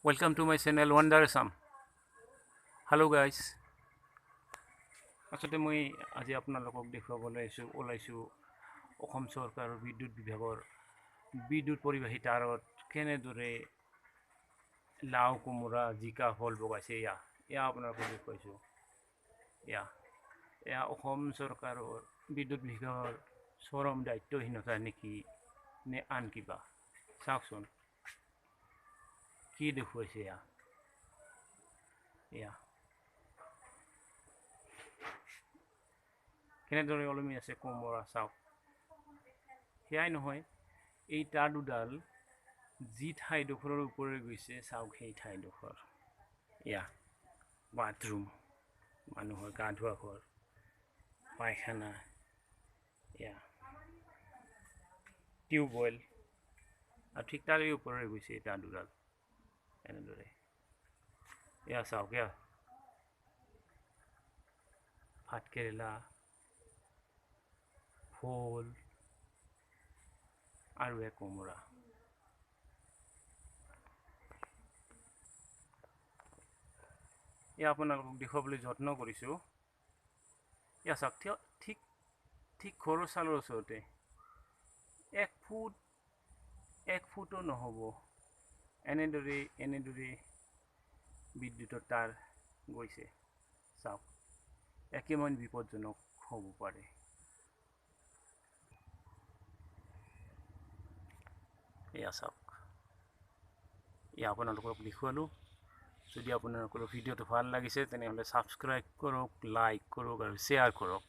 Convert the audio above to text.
Welcome to my channel Wondersome. Hello guys. আসলে মই আজি আপোনালোকক দেখুৱাবলৈ ওলাইছোঁ অসম চৰকাৰৰ বিদ্যুৎ বিভাগৰ বিদ্যুৎ পৰিবাহী তাৰত কেনেদৰে লাও কোমোৰা জিকা ফল বগাইছে এয়া আপোনালোকক দেখুৱাইছোঁ। এয়া অসম চৰকাৰৰ বিদ্যুৎ বিভাগৰ চৰম দায়িত্বহীনতা নেকি নে আন কিবা চাওকচোন কি দেখুৱাইছে এয়া কেনেদৰে ওলমি আছে কোমোৰা চাওক। সেয়াই নহয়, এই তাঁৰ দুডাল যি ঠাইডোখৰৰ ওপৰেৰে গৈছে চাওক, সেই ঠাইডোখৰ বাথৰুম, মানুহৰ গা ধোৱা ঘৰ, পায়খানা, টিউবৱেল, আৰু ঠিক তাৰে ওপৰেৰে গৈছে এই তাঁৰ দুডাল এনেদৰে। চাওক, ভাতকেৰেলা, ভোল আৰু কোমোৰা। আপোনালোকক দেখুৱাবলৈ যত্ন কৰিছোঁ। চাওক, ঠিক ঘৰৰ চালৰ ওচৰতে 1 ফুটো নহ'ব এনেদৰে বিদ্যুতৰ তাঁৰ গৈছে। চাওক, কিমান বিপদজনক হ'ব পাৰে। চাওক, আপোনালোকক দেখুৱালোঁ। যদি আপোনালোকৰ ভিডিঅ'টো ভাল লাগিছে তেনেহ'লে ছাবস্ক্ৰাইব কৰক, লাইক কৰক আৰু শ্বেয়াৰ কৰক।